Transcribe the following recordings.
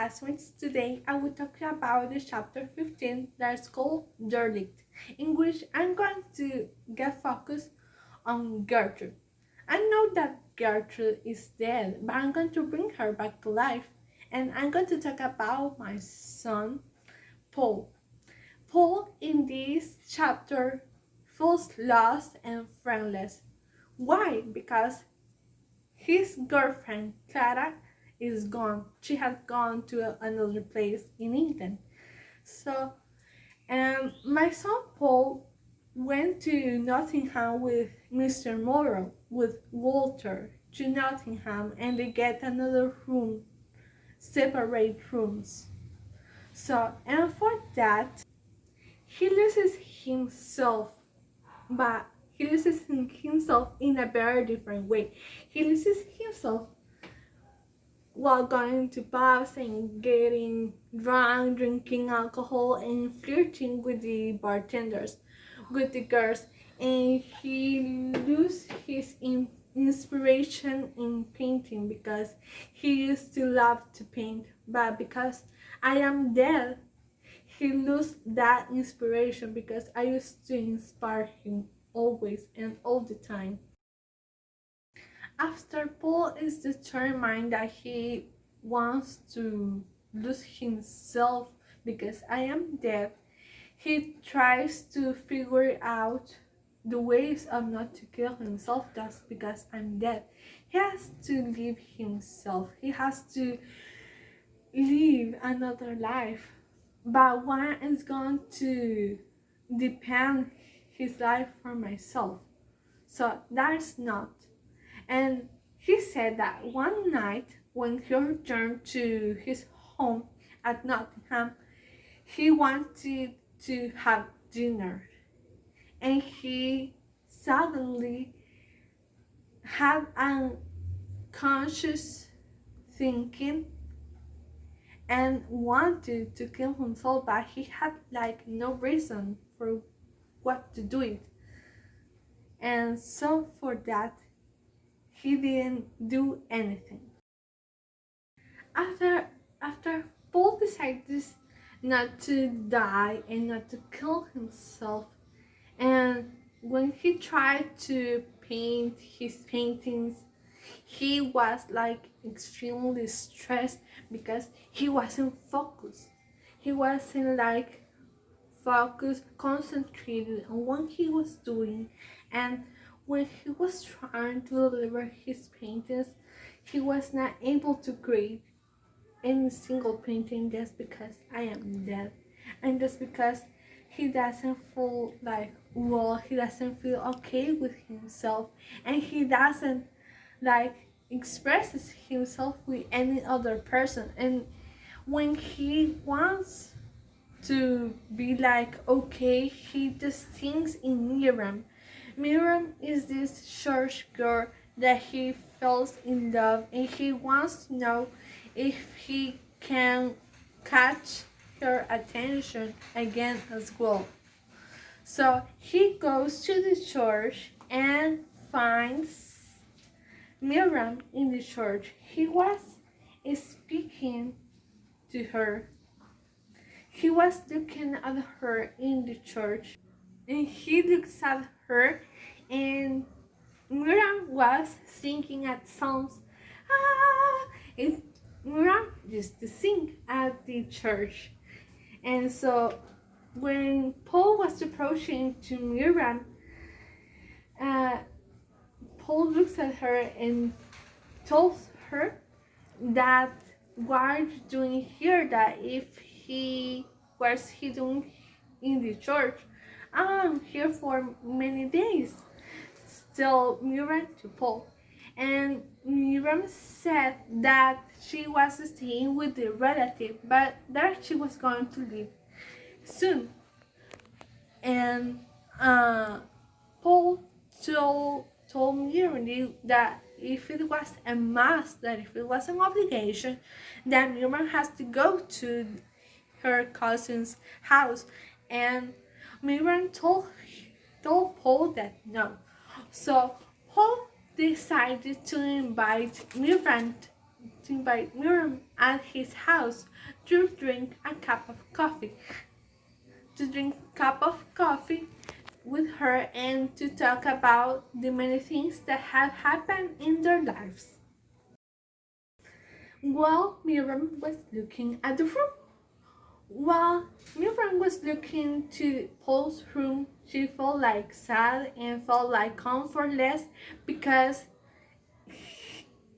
classmates. Today I will talk about the chapter 15 that's called Derelict, in which I'm going to get focused on Gertrude. I know that Gertrude is dead, but I'm going to bring her back to life, and I'm going to talk about my son, Paul. Paul in this chapter feels lost and friendless. Why? Because his girlfriend, Clara, is gone. She has gone to another place in England. So, my son Paul went to Nottingham with Mr. Morrow, with Walter, to Nottingham, and they get another room, separate rooms. So, and for that, he loses himself, but he loses himself in a very different way. He loses himself while going to pubs and getting drunk, drinking alcohol, and flirting with the bartenders, with the girls. And he loses his inspiration in painting because he used to love to paint, but because I am dead, he loses that inspiration because I used to inspire him always and all the time. After Paul is determined that he wants to lose himself because I am dead, he tries to figure out the ways of not to kill himself just because I'm dead. He has to live himself. He has to live another life. But one is going to depend his life for myself. So that's not. And he said that one night when he returned to his home at Nottingham, he wanted to have dinner. And he suddenly had unconscious thinking and wanted to kill himself, but he had like no reason for what to do it. And so for that, he didn't do anything. After Paul decided not to die and not to kill himself, and when he tried to paint his paintings, he was like extremely stressed because he wasn't focused. He wasn't like focused, concentrated on what he was doing, and when he was trying to deliver his paintings, he was not able to create any single painting just because I am dead, and just because he doesn't feel like well, he doesn't feel okay with himself, and he doesn't like expresses himself with any other person. And when he wants to be like okay, he just thinks in Miriam. Miriam is this church girl that he falls in love, and he wants to know if he can catch her attention again as well. So he goes to the church and finds Miriam in the church. He was speaking to her. He was looking at her in the church, and he looks at her, and Miriam was singing at songs. And Miriam used to sing at the church. And so when Paul was approaching to Miriam, uh, Paul looks at her and tells her that what are you doing here, that if he was he doing in the church. I'm here for many days. Still Miriam to Paul. And Miriam said that she was staying with the relative, but that she was going to leave soon. And Paul told Miriam that if it was a must, that if it was an obligation, then Miriam has to go to her cousin's house. And Miriam told Paul that no. So Paul decided to invite Miriam to invite Miriam at his house to drink a cup of coffee. To drink a cup of coffee with her and to talk about the many things that had happened in their lives. While Miriam was looking at the room, while Miriam was looking to Paul's room, she felt like sad and felt like comfortless because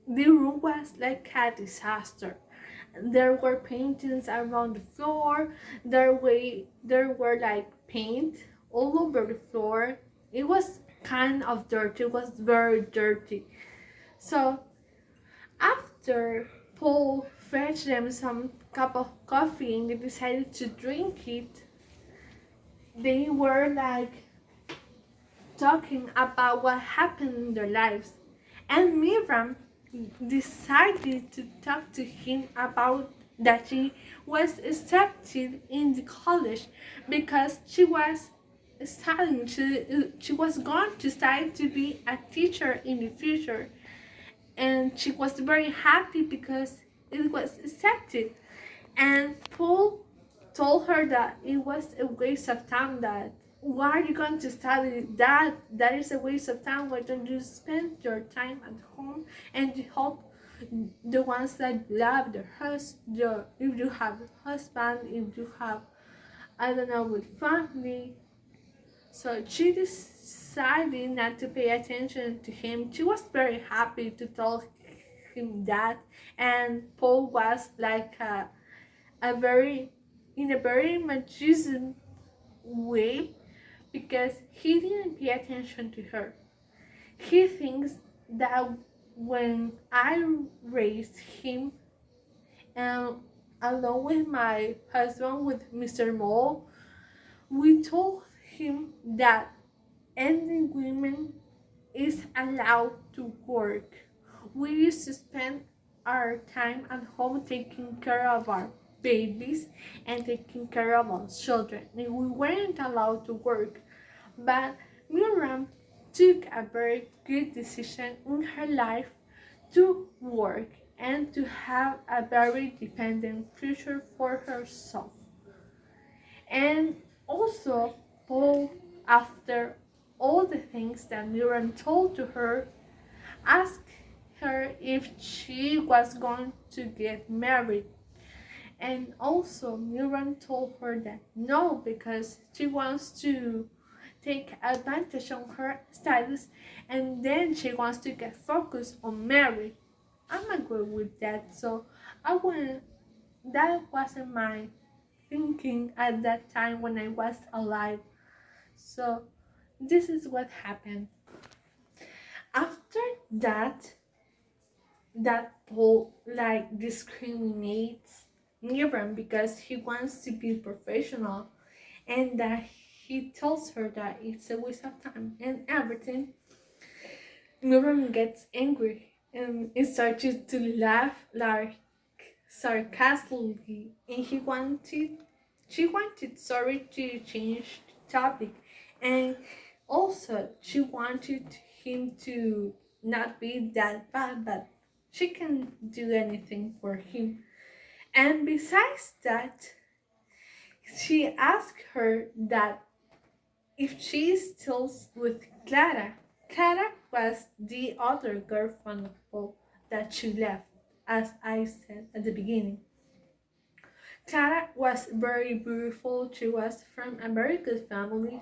the room was like a disaster. There were paintings around the floor. There were like paint all over the floor. It was kind of dirty. It was very dirty. So after Paul fetched them some cup of coffee and they decided to drink it, they were like talking about what happened in their lives. And Miriam decided to talk to him about that she was accepted in the college because she was going to study to be a teacher in the future, and she was very happy because it was accepted. And Paul told her that it was a waste of time, that why are you going to study that is a waste of time. Why don't you spend your time at home and help the ones that love their husband, if you have a husband, if you have, I don't know, with family. So she decided not to pay attention to him. She was very happy to tell him that, and Paul was like a very in a very magician way because he didn't pay attention to her. He thinks that when I raised him and along with my husband, with Mr. Mole, we told him that any woman is allowed to work. We used to spend our time at home taking care of our babies and taking care of our children. And we weren't allowed to work. But Miriam took a very good decision in her life to work and to have a very dependent future for herself. And also, Paul, after all the things that Miriam told to her, asked her if she was going to get married. And also, Miriam told her that no, because she wants to take advantage of her status and then she wants to get focused on marriage. I'm agree with that. So I wouldn't, that wasn't my thinking at that time when I was alive. So this is what happened. After that, that Paul like discriminates Miriam because he wants to be professional and that he tells her that it's a waste of time and everything. Miriam gets angry and starts to laugh like sarcastically, and she wanted sorry to change the topic, and also she wanted him to not be that bad, but she can do anything for him. And besides that, she asked her that if she is still with Clara. Clara was the other girlfriend of Paul that she left, as I said at the beginning. Clara was very beautiful. She was from a very good family,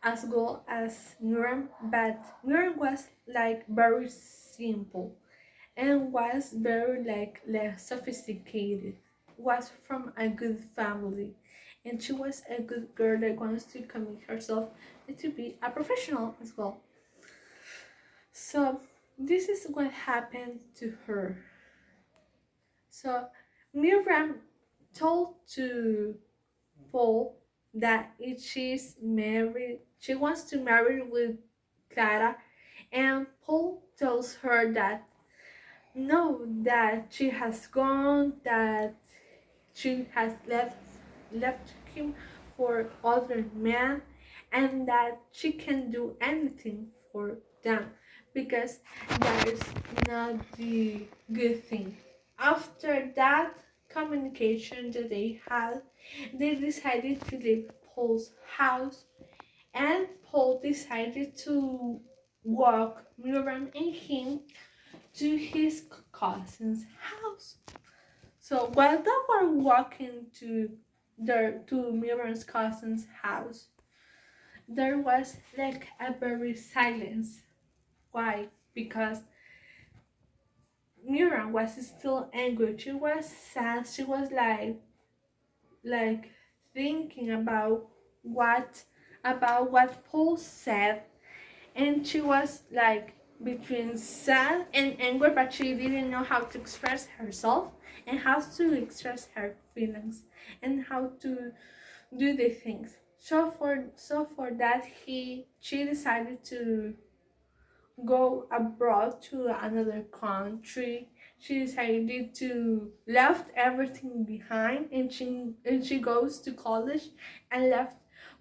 as well as Miriam, but Miriam was like very simple and was very like less sophisticated. Was from a good family, and she was a good girl that wants to commit herself to be a professional as well. So this is what happened to her. So Miriam told to Paul that if she's married, she wants to marry with Clara, and Paul tells her that no, that she has gone, that she has left him for other men, and that she can do anything for them because that is not the good thing. after that communication that they had, they decided to leave Paul's house, and Paul decided to walk Miriam and him to his cousin's house. So while they were walking to Miriam's cousin's house, there was like a very silence. Why? Because Miriam was still angry. She was sad. She was like thinking about what Paul said, and she was like between sad and angry, but she didn't know how to express herself and how to express her feelings and how to do the things. So for that she decided to go abroad to another country. She decided to left everything behind, and she goes to college and left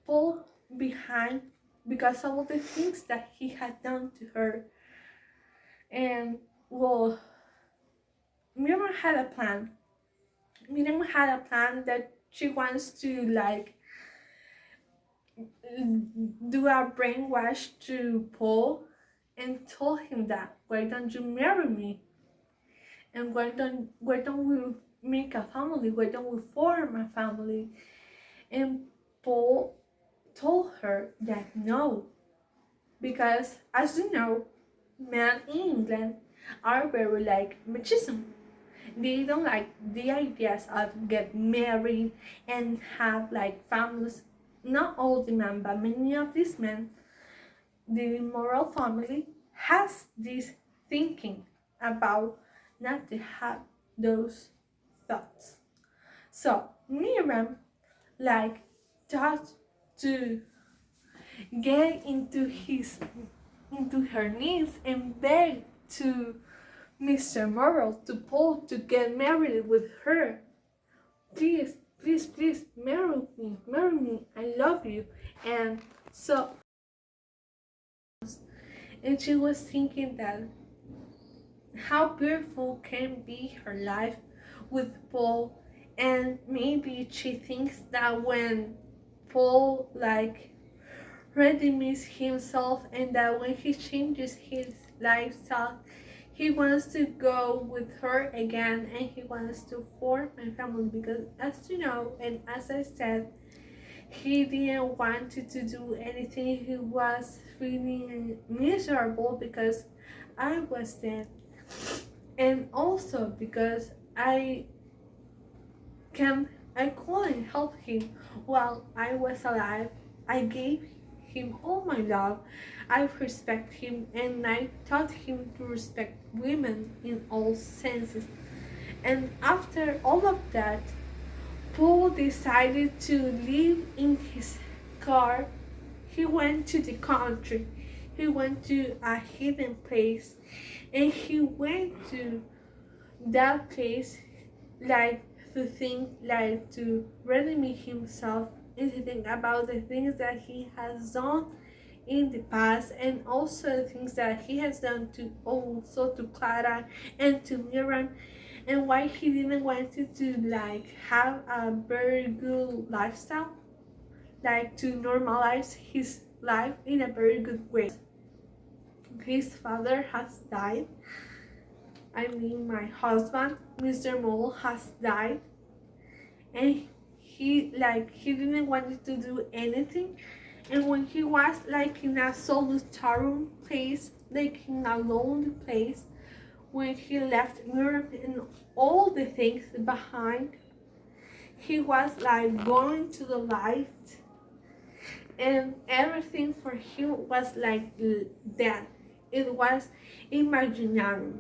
Paul behind because of all the things that he had done to her. And well, Miriam had a plan. Miriam had a plan that she wants to like do a brainwash to Paul and told him that why don't you marry me, and why don't we make a family, why don't we form a family. And Paul told her that no, because as you know, men in England are very like machismo. They don't like the ideas of get married and have like families. Not all the men, but many of these men, the moral family has this thinking about not to have those thoughts. So Miriam like thought to get into her knees and beg to Mr. Morrow, to Paul, to get married with her. Please, please, please, marry me, I love you. And so, and she was thinking that how beautiful can be her life with Paul, and maybe she thinks that when Paul like redeems himself and that when he changes his lifestyle, he wants to go with her again and he wants to form a family, because as you know and as I said, he didn't want to do anything. He was feeling miserable because I was dead, and also because can I couldn't help him while I was alive. I gave him all my love. I respect him, and I taught him to respect women in all senses. And after all of that, Paul decided to live in his car. He went to the country. He went to a hidden place, and he went to that place like to think, like to redeem himself, and to think about the things that he has done in the past, and also the things that he has done to Clara and to Miriam, and why he didn't want to like have a very good lifestyle, like to normalize his life in a very good way. His father has died. I mean, my husband, Mr. Mole, has died, and he didn't want to do anything. And when he was like in a solitary place, like in a lonely place, when he left Miriam and all the things behind, he was like going to the light, and everything for him was like that. It was imaginary.